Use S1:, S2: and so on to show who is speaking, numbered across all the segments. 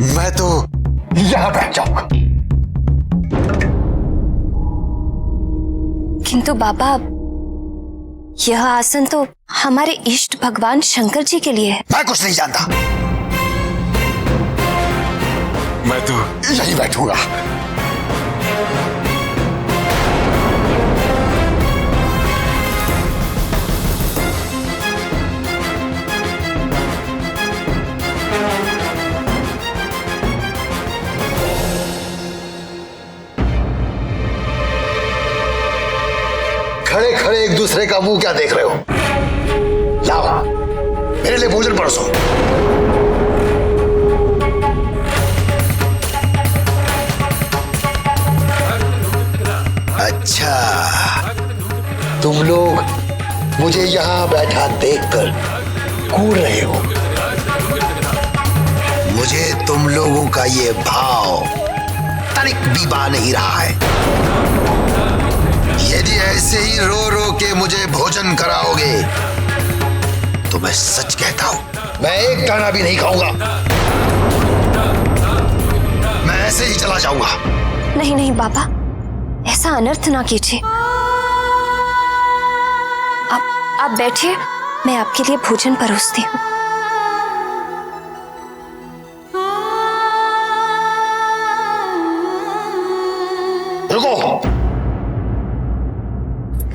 S1: मैं तो यहां बैठ जाऊंगा।
S2: किंतु बाबा, यह आसन तो हमारे इष्ट भगवान शंकर जी के लिए है।
S1: मैं कुछ नहीं जानता, मैं तो यहीं बैठूंगा। खड़े खड़े एक दूसरे का मुंह क्या देख रहे हो? लाओ, मेरे लिए भोजन परोसो। अच्छा, तुम लोग मुझे यहां बैठा देखकर कूद रहे हो। मुझे तुम लोगों का ये भाव तनिक भी बा नहीं रहा है। यदि ऐसे ही रो रो के मुझे भोजन कराओगे तो मैं सच कहता हूं, मैं एक दाना भी नहीं खाऊंगा। मैं ऐसे ही चला जाऊंगा।
S2: नहीं नहीं बाबा, ऐसा अनर्थ ना कीजिए। आप बैठिए, मैं आपके लिए भोजन परोसती हूँ।
S1: रुको।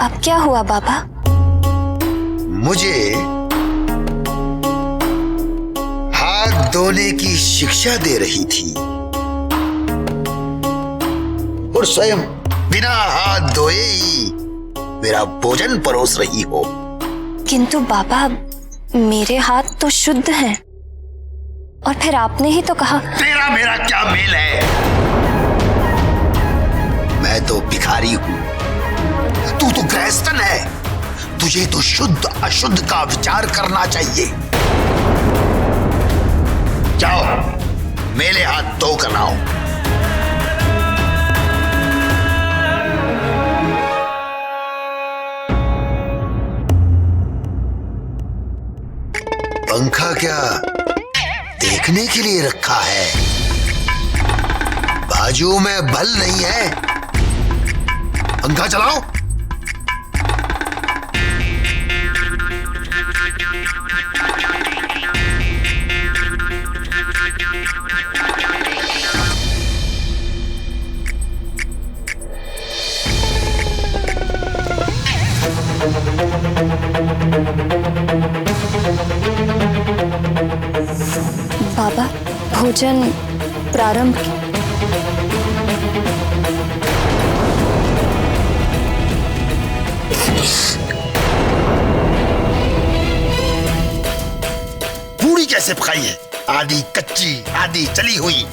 S2: अब क्या हुआ बाबा?
S1: मुझे हाथ धोने की शिक्षा दे रही थी और स्वयं बिना हाथ धोए ही मेरा भोजन परोस रही हो।
S2: किंतु बाबा, मेरे हाथ तो शुद्ध हैं। और फिर आपने ही तो कहा।
S1: तेरा मेरा क्या मेल है? मैं तो भिखारी हूं, तू तो गृहस्थन है। तुझे तो शुद्ध अशुद्ध का विचार करना चाहिए। जाओ, मेरे हाथ धो कर लाओ। पंखा क्या देखने के लिए रखा है? बाजू में बल नहीं है। पंखा चलाओ।
S2: बाबा, भोजन प्रारंभ।
S1: पूरी कैसे पकाई है? आधी कच्ची, आधी चली हुई।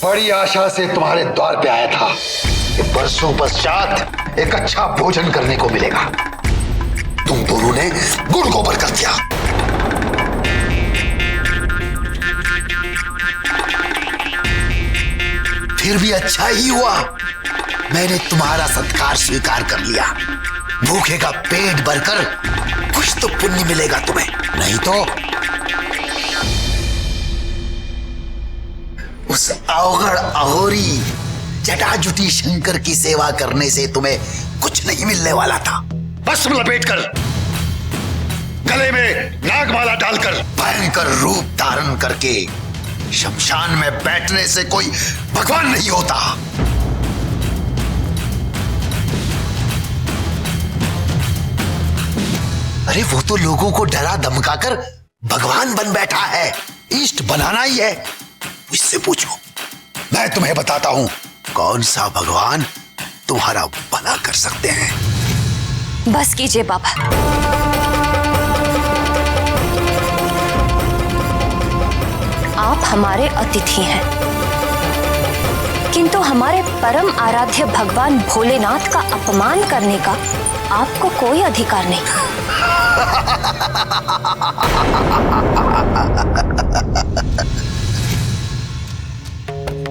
S1: बड़ी आशा से तुम्हारे द्वार पे आया था कि बरसों पश्चात एक अच्छा भोजन करने को मिलेगा। तुम दोनों ने गुड़ गोबर कर दिया। फिर भी अच्छा ही हुआ, मैंने तुम्हारा सत्कार स्वीकार कर लिया। भूखे का पेट भरकर कुछ तो पुण्य मिलेगा तुम्हें, नहीं तो उस अवगढ़ अहोरी जटाजुटी शंकर की सेवा करने से तुम्हें कुछ नहीं मिलने वाला था। भस्म लपेटकर, गले में नागमाला डालकर, भयंकर रूप धारण करके शमशान में बैठने से कोई भगवान नहीं होता। अरे वो तो लोगों को डरा धमकाकर भगवान बन बैठा है, इष्ट बनाना ही है। इससे पूछो, मैं तुम्हें बताता हूं कौन सा भगवान तुम्हारा भला कर सकते हैं।
S2: बस कीजिए बाबा। आप हमारे अतिथि हैं, किंतु हमारे परम आराध्य भगवान भोलेनाथ का अपमान करने का आपको कोई अधिकार नहीं।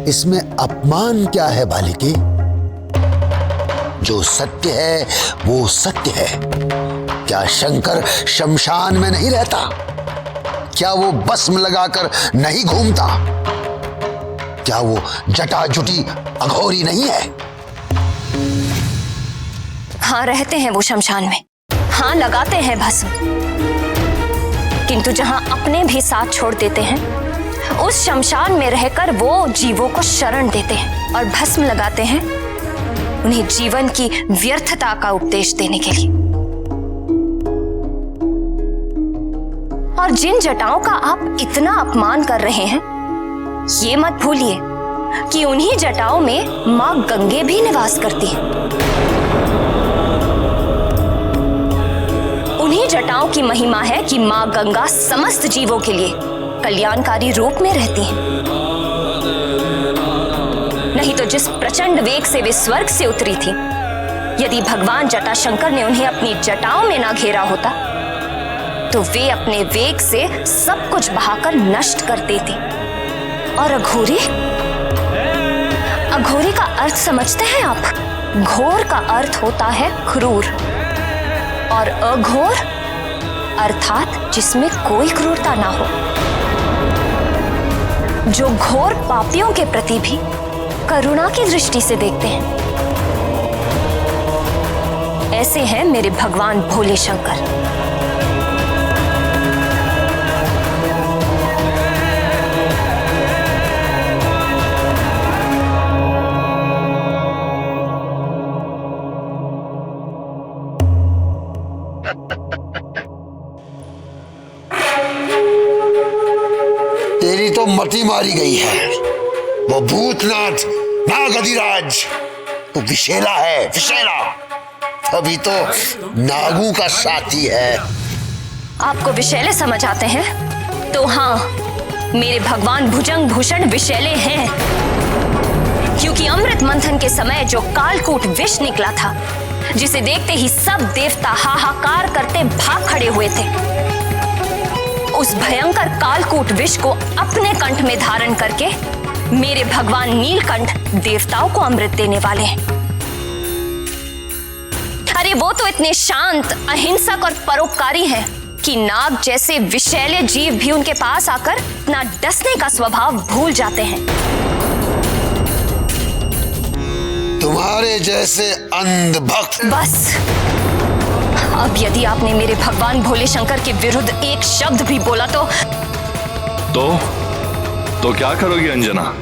S1: इसमें अपमान क्या है बालिके? जो सत्य है वो सत्य है। क्या शंकर शमशान में नहीं रहता? क्या वो भस्म लगाकर नहीं घूमता? क्या वो जटाजुटी अघोरी नहीं है?
S2: हाँ, रहते हैं वो शमशान में। हाँ, लगाते हैं भस्म, किंतु जहां अपने भी साथ छोड़ देते हैं, उस शमशान में रहकर वो जीवों को शरण देते हैं और भस्म लगाते हैं उन्हें जीवन की व्यर्थता का उपदेश देने के लिए। और जिन जटाओं का आप इतना अपमान कर रहे हैं, ये मत भूलिए कि उन्हीं जटाओं में मां गंगे भी निवास करती हैं। उन्हीं जटाओं की महिमा है कि मां गंगा समस्त जीवों के लिए कल्याणकारी रूप में रहती हैं। नहीं तो जिस प्रचंड वेग से वे स्वर्ग से उतरी थी, यदि भगवान जटाशंकर ने उन्हें अपनी जटाओं में ना घेरा होता, तो वे अपने वेग से सब कुछ बहाकर नष्ट कर देती। और अघोरी, अघोरी का अर्थ समझते हैं आप? घोर का अर्थ होता है क्रूर, और अघोर अर्थात जिसमें कोई क्रूरता ना हो, जो घोर पापियों के प्रति भी करुणा की दृष्टि से देखते हैं। ऐसे हैं मेरे भगवान भोले शंकर।
S1: तेरी तो मति मारी गई है। वो भूतनाथ नागधिराज वो विशेला है, विशेला। अभी तो नागों का साथी है।
S2: आपको विशैले समझ आते हैं? तो हाँ, मेरे भगवान भुजंग भूषण विशैले हैं, क्योंकि अमृत मंथन के समय जो कालकूट विष निकला था, जिसे देखते ही सब देवता हाहाकार करते भाग खड़े हुए थे, उस भयंकर कालकूट विष को अपने कंठ में धारण करके मेरे भगवान नीलकंठ देवताओं को अमृत देने वाले हैं। अरे वो तो इतने शांत, अहिंसक और परोपकारी हैं कि नाग जैसे विषैले जीव भी उनके पास आकर अपना डसने का स्वभाव भूल जाते हैं।
S3: तुम्हारे जैसे अंधभक्त।
S2: बस, अब यदि आपने मेरे भगवान भोले शंकर के विरुद्ध एक शब्द भी बोला
S4: तो क्या करोगी अंजना?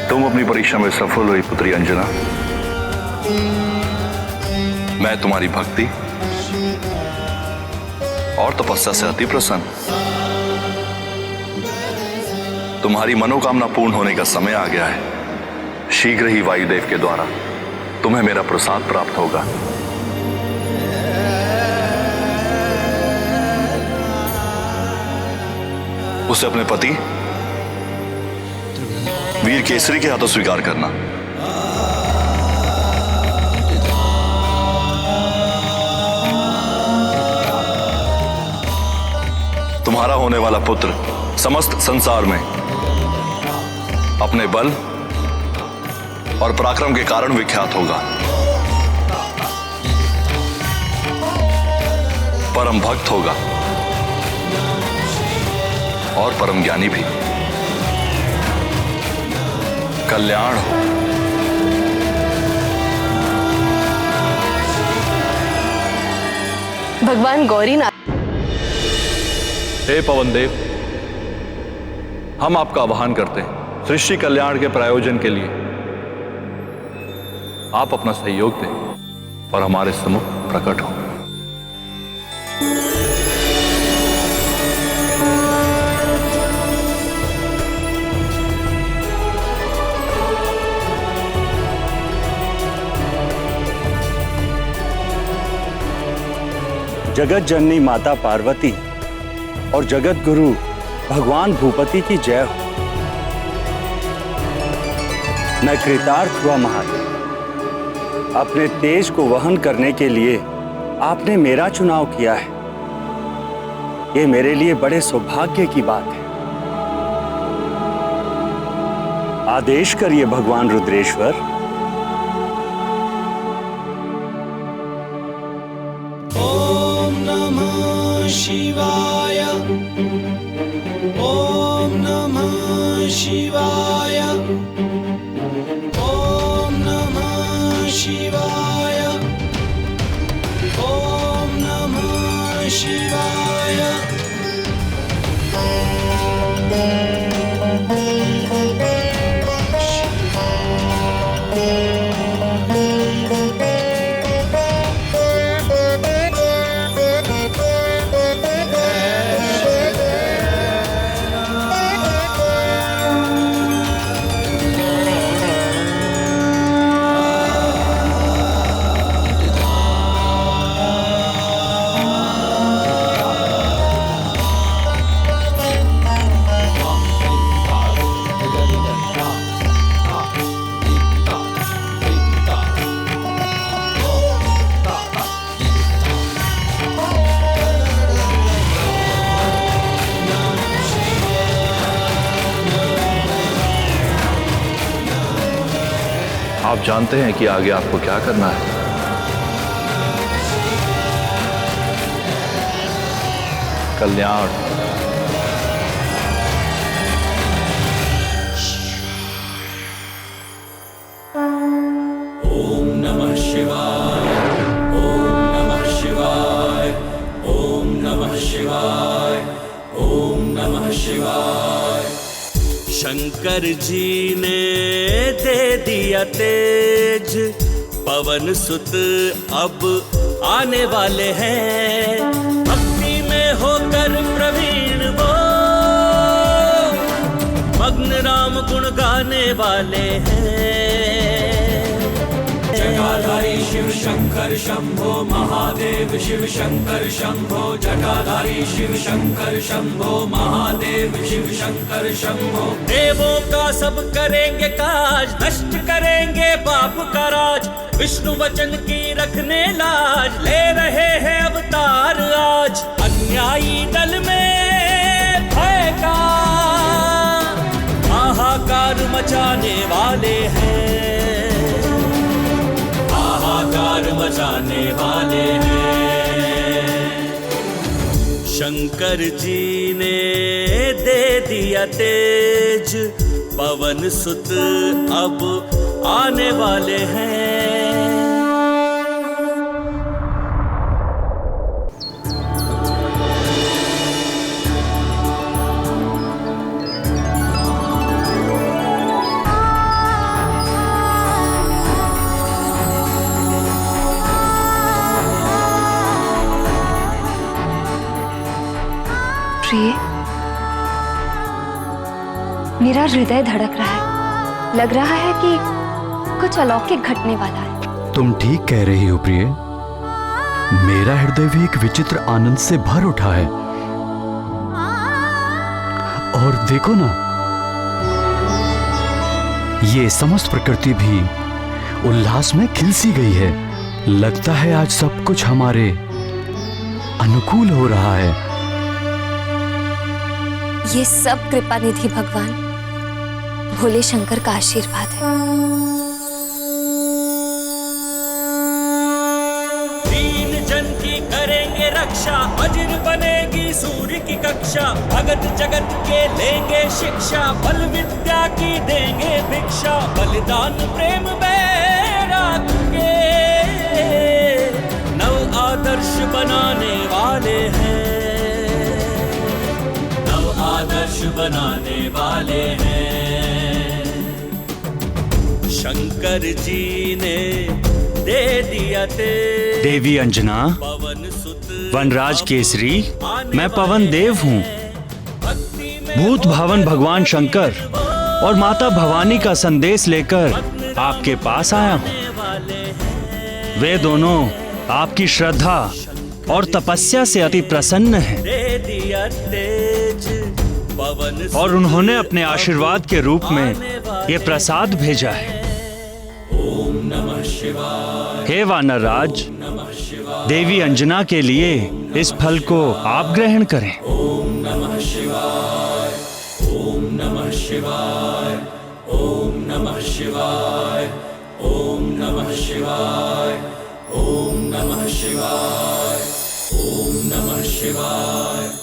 S4: तुम अपनी परीक्षा में सफल हुई पुत्री अंजना। मैं तुम्हारी भक्ति और तपस्या से अति प्रसन्न। तुम्हारी मनोकामना पूर्ण होने का समय आ गया है। शीघ्र ही वायुदेव के द्वारा तुम्हें मेरा प्रसाद प्राप्त होगा। उसे अपने पति वीर केसरी के हाथों स्वीकार करना। तुम्हारा होने वाला पुत्र समस्त संसार में अपने बल और पराक्रम के कारण विख्यात होगा। परम भक्त होगा और परम ज्ञानी भी। कल्याण हो।
S5: भगवान गौरीनाथ।
S4: हे पवन देव, हम आपका आह्वान करते हैं सृष्टि कल्याण के प्रायोजन के लिए आप अपना सहयोग दें और हमारे सम्मुख प्रकट हो।
S6: जगत जननी माता पार्वती और जगत गुरु भगवान भूपति की जय हो। मैं कृतार्थ हुआ महादेव। अपने तेज को वहन करने के लिए आपने मेरा चुनाव किया है। ये मेरे लिए बड़े सौभाग्य की बात है। आदेश करिए भगवान रुद्रेश्वर।
S7: शिवाय ओम नमः शिवाय ओम नमः शिवाय ओम नमः शिवाय।
S4: आप जानते हैं कि आगे आपको क्या करना है। कल्याण।
S7: ओम नमः शिवाय ओम नमः शिवाय ओम नमः शिवाय ओम नमः शिवाय। शंकर जी ने दे दिया तेज, पवन सुत अब आने वाले हैं। भक्ति में होकर प्रवीण वो मग्न राम गुण गाने वाले हैं। जटाधारी शिव शंकर शंभो महादेव शिव शंकर शंभो। जटाधारी शिव शंकर शंभो महादेव शिव शंकर शंभो। देवों का सब करेंगे काज, नष्ट करेंगे पाप का राज। विष्णु वचन की रखने लाज, ले रहे हैं अवतार आज। अन्यायी दल में भय का हाहाकार मचाने वाले हैं। हाहाकार मचाने वाले हैं। शंकर जी ने दे दिया तेज, पवन सुत अब आने वाले हैं।
S2: प्रिय, मेरा हृदय धड़क रहा है। लग रहा है कि कुछ अलौकिक घटने वाला है।
S5: तुम ठीक कह रही हो प्रिय। मेरा हृदय भी एक विचित्र आनंद से भर उठा है। और देखो ना, ये समस्त प्रकृति भी उल्लास में खिल सी गई है। लगता है आज सब कुछ हमारे अनुकूल हो रहा है।
S2: ये सब कृपा निधि भगवान भोले शंकर का आशीर्वाद है।
S7: दीन जन की करेंगे रक्षा, वज्र बनेगी सूर्य की कक्षा, भगत जगत के लेंगे शिक्षा, बल विद्या की देंगे भिक्षा, बलिदान प्रेम बैराग के नव आदर्श बनाने वाले हैं, नव आदर्श बनाने वाले हैं। शंकर जी ने दे दिया तेज
S6: देवी अंजना,
S7: पवन सुत
S6: वनराज केसरी, मैं पवन देव हूँ। भूत भावन भगवान शंकर और माता भवानी का संदेश लेकर आपके पास आया हूँ। वे दोनों आपकी श्रद्धा और तपस्या से अति प्रसन्न हैं
S7: दे दिया तेज पवन
S6: और उन्होंने अपने आशीर्वाद के रूप में ये प्रसाद भेजा है। हे वानर राज, देवी अंजना के लिए इस फल को आप ग्रहण करें।
S7: ओम नमः शिवाय, ओम नमः शिवाय, ओम नमः शिवाय, ओम नमः शिवाय, ओम नमः शिवाय, ओम नमः शिवाय।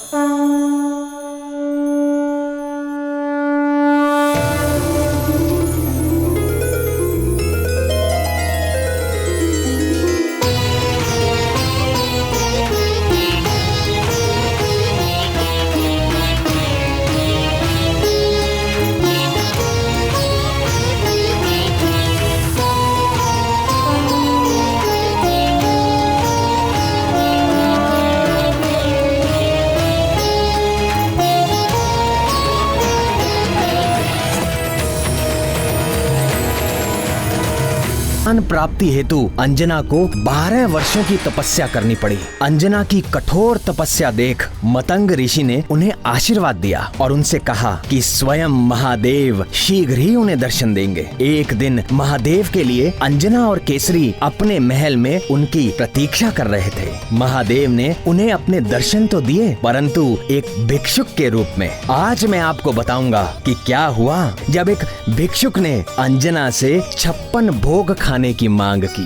S8: ज्ञान प्राप्ति हेतु अंजना को 12 वर्षों की तपस्या करनी पड़ी। अंजना की कठोर तपस्या देख मतंग ऋषि ने उन्हें आशीर्वाद दिया और उनसे कहा कि स्वयं महादेव शीघ्र ही उन्हें दर्शन देंगे। एक दिन महादेव के लिए अंजना और केसरी अपने महल में उनकी प्रतीक्षा कर रहे थे। महादेव ने उन्हें अपने दर्शन तो दिए, परंतु एक भिक्षुक के रूप में। आज मैं आपको बताऊंगा कि क्या हुआ जब एक भिक्षुक ने अंजना से 56 भोग खाने की मांग की।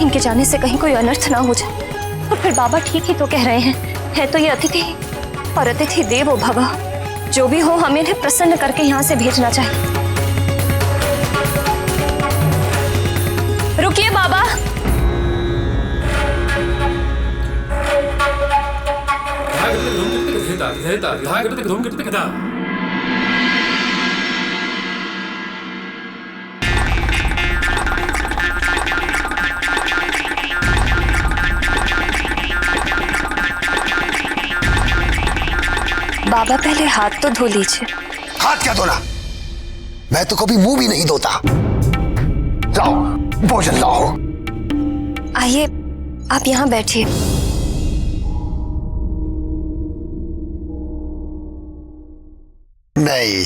S2: इनके जाने से कहीं कोई अनर्थ ना हो जाए। और फिर बाबा ठीक ही तो कह रहे हैं, है तो ये अतिथि और अतिथि देवो भव। जो भी हो, हमें इन्हें प्रसन्न करके यहाँ से भेजना चाहिए। रुकिए बाबा। बाबा पहले हाथ तो धो लीजिए।
S1: हाथ क्या धोना, मैं तो कभी मुंह भी नहीं धोता। लाओ भोजन लाओ।
S2: आइए, आप यहाँ बैठिए।
S1: नहीं,